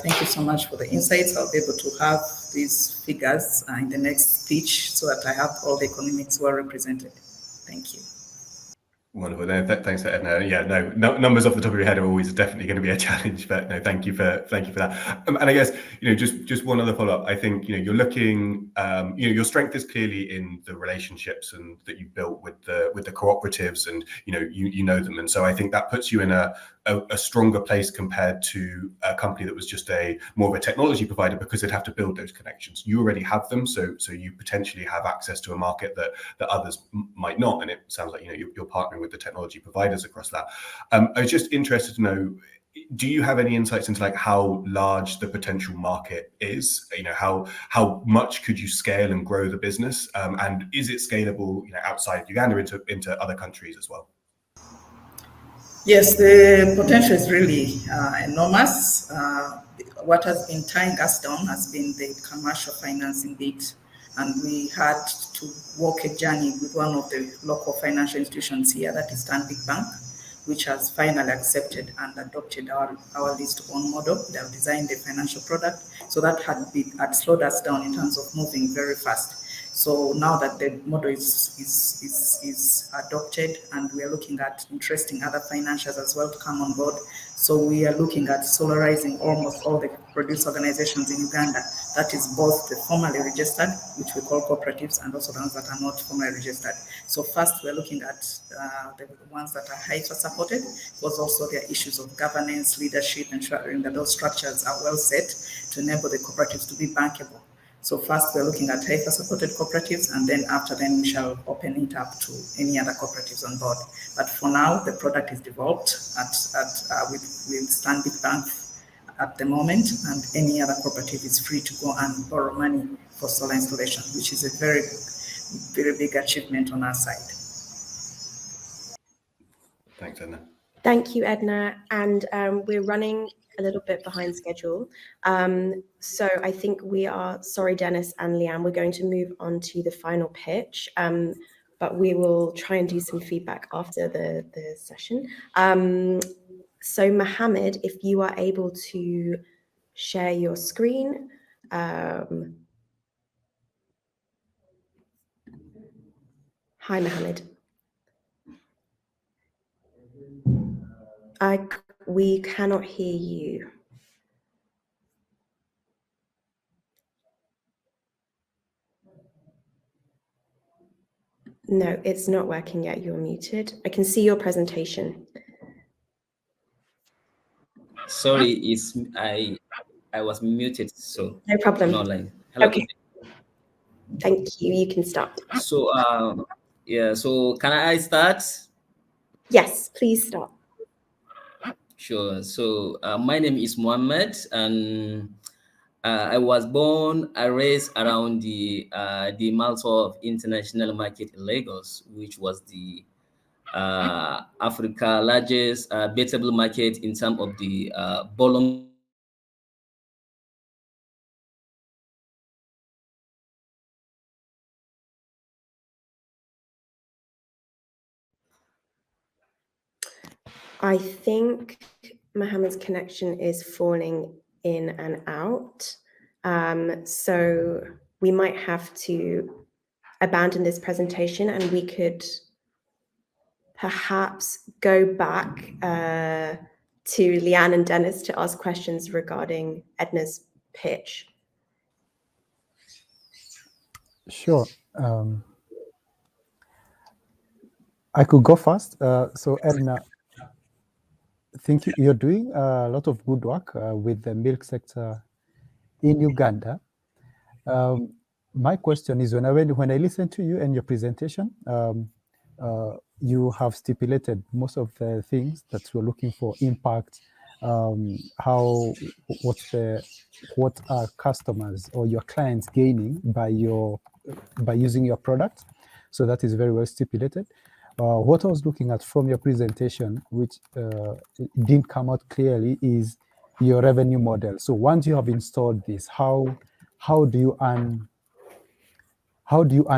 Thank you so much for the insights. I'll be able to have these figures in the next speech so that I have all the economics well represented. Thank you. Wonderful. No, thanks for Edna. Yeah, no, numbers off the top of your head are always definitely going to be a challenge, but no, thank you for that. And I guess just one other follow up. I think you're looking, your strength is clearly in the relationships and that you built with the cooperatives, and you know them, and so I think that puts you in a stronger place compared to a company that was just more of a technology provider, because they'd have to build those connections. You already have them, so you potentially have access to a market that others might not. And it sounds like you're partnering with the technology providers across that. I was just interested to know, do you have any insights into how large the potential market is? How much could you scale and grow the business, and is it scalable outside Uganda into other countries as well? Yes, the potential is really enormous. What has been tying us down has been the commercial financing bit, and we had to walk a journey with one of the local financial institutions here, that is Stanbic Bank, which has finally accepted and adopted our lease-to-own model. They have designed the financial product, so that had slowed us down in terms of moving very fast. So now that the model is adopted, and we are looking at interesting other financials as well to come on board. So we are looking at solarizing almost all the produce organizations in Uganda. That is both the formally registered, which we call cooperatives, and also the ones that are not formally registered. So first, we're looking at the ones that are HIFA supported, because also there are issues of governance, leadership, ensuring that those structures are well set to enable the cooperatives to be bankable. So first, we're looking at HIFA supported cooperatives, and then after then we shall open it up to any other cooperatives on board. But for now, the product is developed with Stanbic Bank at the moment, and any other cooperative is free to go and borrow money for solar installation, which is a very, very big achievement on our side. Thanks, Edna. Thank you, Edna. And we're running a little bit behind schedule. So I think we are, sorry, Dennis and Leanne, we're going to move on to the final pitch, but we will try and do some feedback after the session. So Mohammed, if you are able to share your screen. Hi, Mohammed. We cannot hear you. No, it's not working yet. You're muted. I can see your presentation. Sorry, I was muted, so no problem. Not like, hello. Okay. Thank you. You can start. So yeah. So can I start? Yes, please start. Sure. So my name is Mohammed, and I was born, I raised around the Malta of International Market in Lagos, which was the Africa largest vegetable market in terms of the volume. I think Mohammed's connection is falling in and out. So we might have to abandon this presentation and we could perhaps go back to Leanne and Dennis to ask questions regarding Edna's pitch. Sure. I could go first. So Edna, I think you're doing a lot of good work with the milk sector in Uganda. My question is, when I listen to you and your presentation, you have stipulated most of the things that you're looking for: impact, what are customers or your clients gaining by using your product. So that is very well stipulated. What I was looking at from your presentation, which didn't come out clearly, is your revenue model. So once you have installed this, how do you earn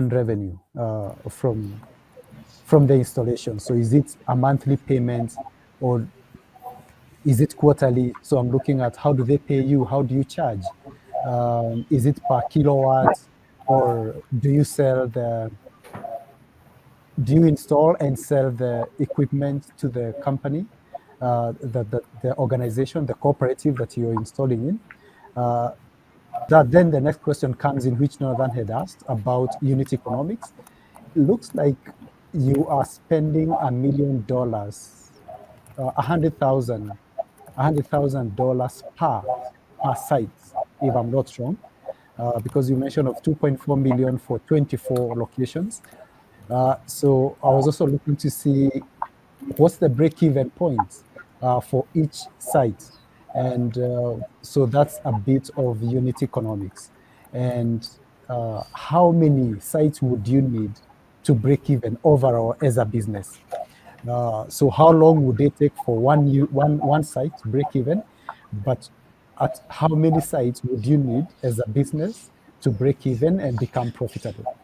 revenue from the installation? So is it a monthly payment or is it quarterly? So I'm looking at how do they pay you? How do you charge? Is it per kilowatt, or do you install and sell the equipment to the company, the organization, the cooperative that you're installing in? Then the next question comes in, which Northern had asked about unit economics. It looks like you are spending $1 million, $100,000 per site, if I'm not wrong, because you mentioned of 2.4 million for 24 locations. So I was also looking to see what's the break-even point for each site. And so that's a bit of unit economics. And how many sites would you need to break even overall as a business? So how long would it take for one site to break even? But at how many sites would you need as a business to break even and become profitable?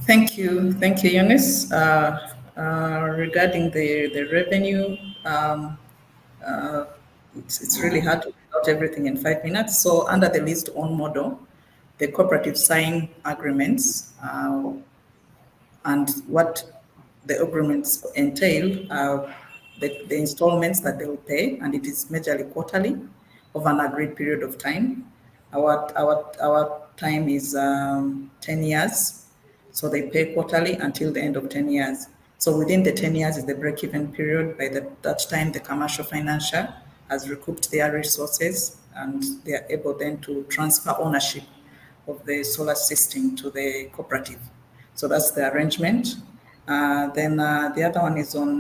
Thank you, Eunice. Regarding the revenue, it's really hard to put out everything in 5 minutes. So under the lease to own model, the cooperative sign agreements, and what the agreements entail are the installments that they will pay, and it is majorly quarterly of an agreed period of time. Our time is 10 years. So they pay quarterly until the end of 10 years. So within the 10 years is the break-even period. By that time, the commercial financier has recouped their resources and they are able then to transfer ownership of the solar system to the cooperative. So that's the arrangement. Then the other one is on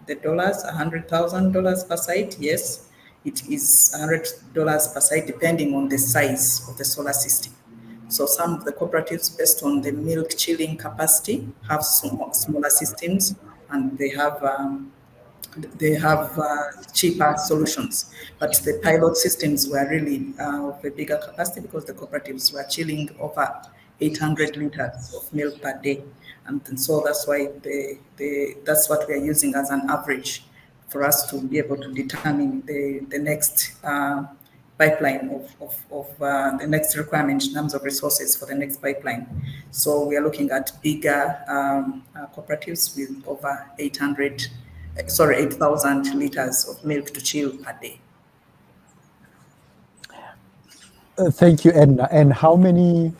the dollars, $100,000 per site. Yes, it is $100 per site depending on the size of the solar system. So some of the cooperatives, based on the milk chilling capacity, have smaller systems, and they have cheaper solutions. But the pilot systems were really of a bigger capacity because the cooperatives were chilling over 800 liters of milk per day. And so that's why that's what we are using as an average for us to be able to determine the next pipeline of the next requirement in terms of resources for the next pipeline. So we are looking at bigger cooperatives with over 8,000 liters of milk to chill per day. Thank you, Edna. And how many,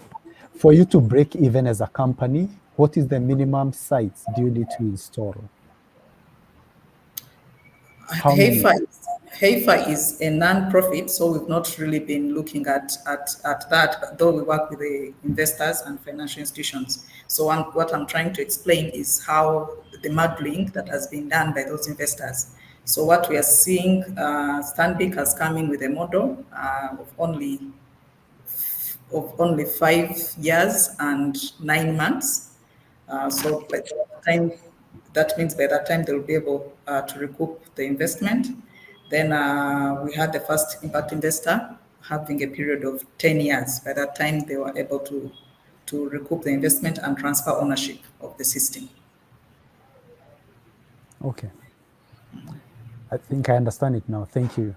for you to break even as a company, what is the minimum sites do you need to install? Heifer is a non-profit, so we've not really been looking at that, though we work with the investors and financial institutions. So what I'm trying to explain is how the modeling that has been done by those investors. So what we are seeing, Stanbic has come in with a model of only 5 years and 9 months. So by that time, that means by that time they'll be able to recoup the investment. Then we had the first impact investor having a period of 10 years. By that time, they were able to recoup the investment and transfer ownership of the system. Okay. I think I understand it now. Thank you.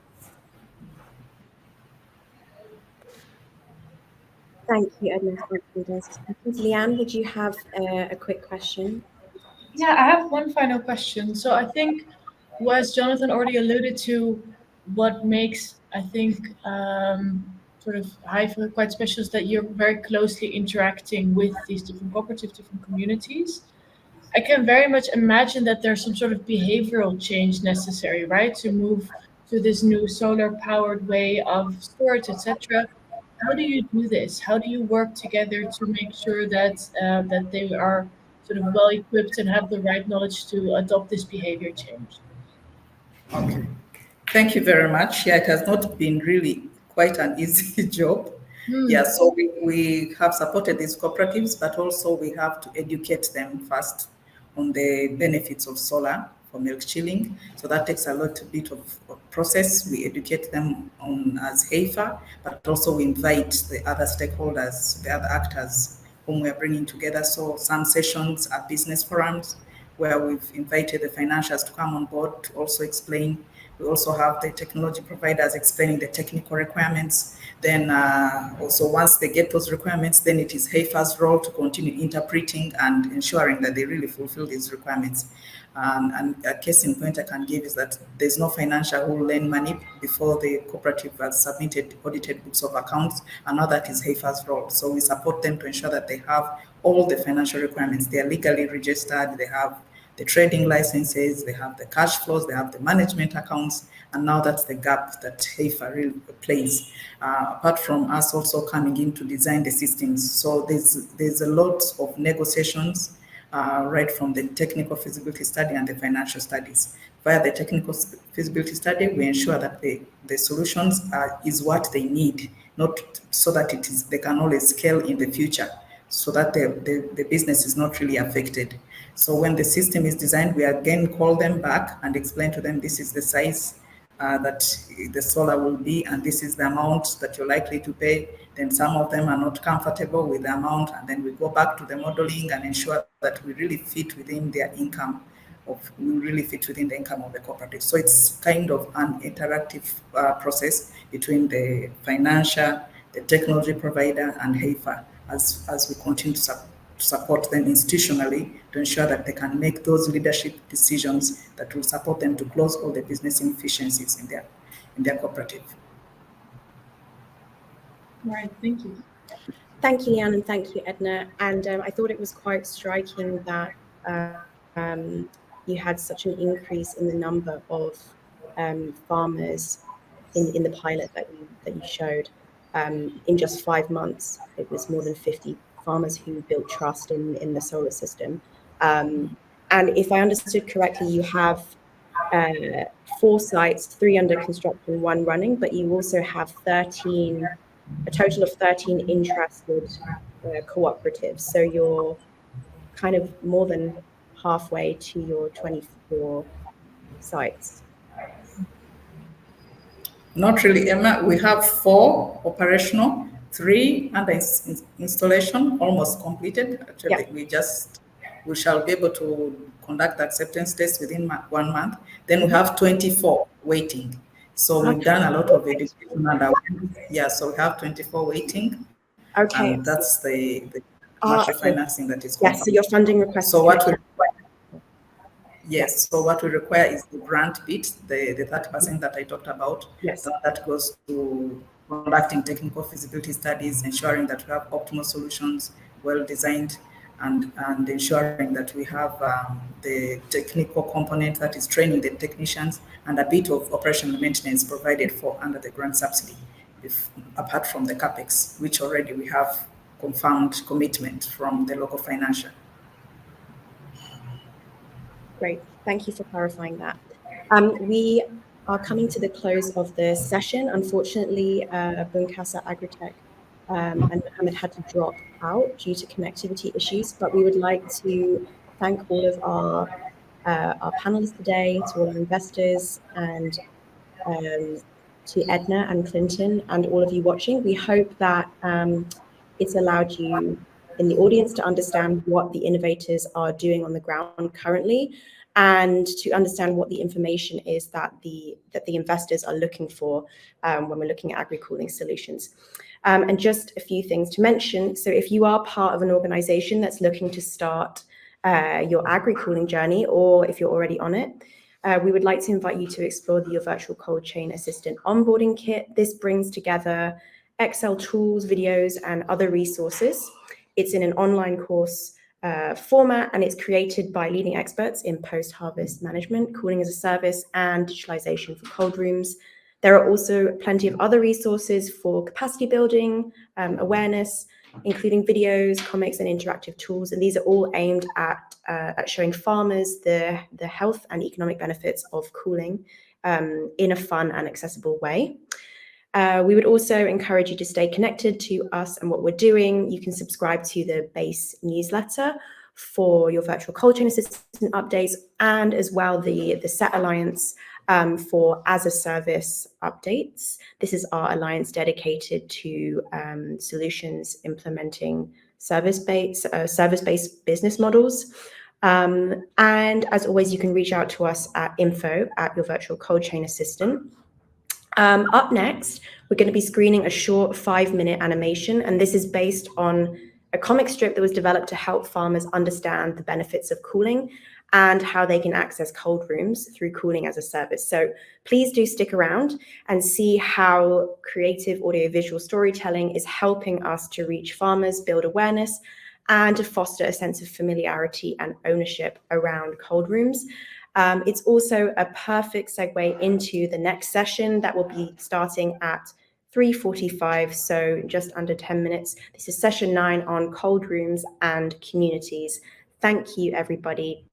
Thank you, Edna. Thank you, Dennis. Leanne, would you have a quick question? Yeah, I have one final question. So I think, was Jonathan already alluded to what makes, I think, sort of HIFA quite special is that you're very closely interacting with these different cooperatives, different communities. I can very much imagine that there's some sort of behavioral change necessary, right, to move to this new solar-powered way of storage, etc. How do you do this? How do you work together to make sure that that they are sort of well equipped and have the right knowledge to adopt this behavior change? Okay. Thank you very much. Yeah, it has not been really quite an easy job. Yeah, so we have supported these cooperatives, but also we have to educate them first on the benefits of solar for milk chilling. So that takes a little bit of process. We educate them on as HEFA, but also we invite the other stakeholders, the other actors whom we are bringing together. So some sessions are business forums where we've invited the financials to come on board to also explain. We also have the technology providers explaining the technical requirements. Then also once they get those requirements, then it is HEFA's role to continue interpreting and ensuring that they really fulfill these requirements. And a case in point I can give is that there's no financial who will lend money before the cooperative has submitted audited books of accounts, and now that is HEFA's role. So we support them to ensure that they have all the financial requirements. They are legally registered, they have the trading licenses, they have the cash flows, they have the management accounts, and now that's the gap that HEFA really plays. Apart from us also coming in to design the systems. So there's a lot of negotiations right from the technical feasibility study and the financial studies. Via the technical feasibility study, we ensure that the solutions is what they need, not so that they can always scale in the future, so that the business is not really affected. So when the system is designed, we again call them back and explain to them this is the size that the solar will be, and this is the amount that you're likely to pay. Then some of them are not comfortable with the amount, and then we go back to the modeling and ensure that we really fit within their income, we really fit within the income of the cooperative. So it's kind of an interactive process between the financial, the technology provider, and HEFA as we continue to support them institutionally to ensure that they can make those leadership decisions that will support them to close all the business inefficiencies in their cooperative. Right, thank you. Thank you, Leanne, and thank you, Edna. And I thought it was quite striking that you had such an increase in the number of farmers in the pilot that you showed. In just 5 months, it was more than 50 farmers who built trust in the solar system. And if I understood correctly, you have 4 sites, 3 under construction, 1 running, but you also have a total of 13 interested cooperatives. So you're kind of more than halfway to your 24 sites. Not really, Emma. We have 4 operational, 3 under installation, almost completed. Actually, Yeah. we shall be able to conduct the acceptance test within 1 month. Then we have 24 waiting. So we've done a lot of education and awareness. Yeah, so we have 24 waiting. Okay. And that's the commercial financing that is Yes, so your funding request. So what we require, yes, so what we require is the grant bit, the 30% that I talked about. Yes. That goes to conducting technical feasibility studies, ensuring that we have optimal solutions, well designed, and ensuring that we have the technical component that is training the technicians, and a bit of operational maintenance provided for under the grant subsidy, apart from the CAPEX, which already we have confirmed commitment from the local financial. Great, thank you for clarifying that. We are coming to the close of the session. Unfortunately, Bunkasa Agritech and Mohammed had to drop out due to connectivity issues, but we would like to thank all of our panelists today, to all our investors, and to Edna and Clinton and all of you watching. We hope that it's allowed you in the audience to understand what the innovators are doing on the ground currently, and to understand what the information is that the investors are looking for when we're looking at agri-cooling solutions. And just a few things to mention. So if you are part of an organization that's looking to start your agri-cooling journey, or if you're already on it, we would like to invite you to explore your virtual cold chain assistant onboarding kit. This brings together Excel tools, videos, and other resources. It's in an online course format, and it's created by leading experts in post-harvest management, cooling as a service, and digitalization for cold rooms. There are also plenty of other resources for capacity building, awareness, including videos, comics, and interactive tools. And these are all aimed at showing farmers the health and economic benefits of cooling in a fun and accessible way. We would also encourage you to stay connected to us and what we're doing. You can subscribe to the base newsletter for your virtual cold chain assistant updates, and as well the SET Alliance for as a service updates. This is our alliance dedicated to solutions implementing service-based business models. And as always, you can reach out to us at info@yourvirtualcoldchainassistant. Up next, we're going to be screening a short 5-minute animation, and this is based on a comic strip that was developed to help farmers understand the benefits of cooling and how they can access cold rooms through cooling as a service. So please do stick around and see how creative audiovisual storytelling is helping us to reach farmers, build awareness, and to foster a sense of familiarity and ownership around cold rooms. It's also a perfect segue into the next session that will be starting at 3:45, so just under 10 minutes. This is session 9 on cold rooms and communities. Thank you, everybody.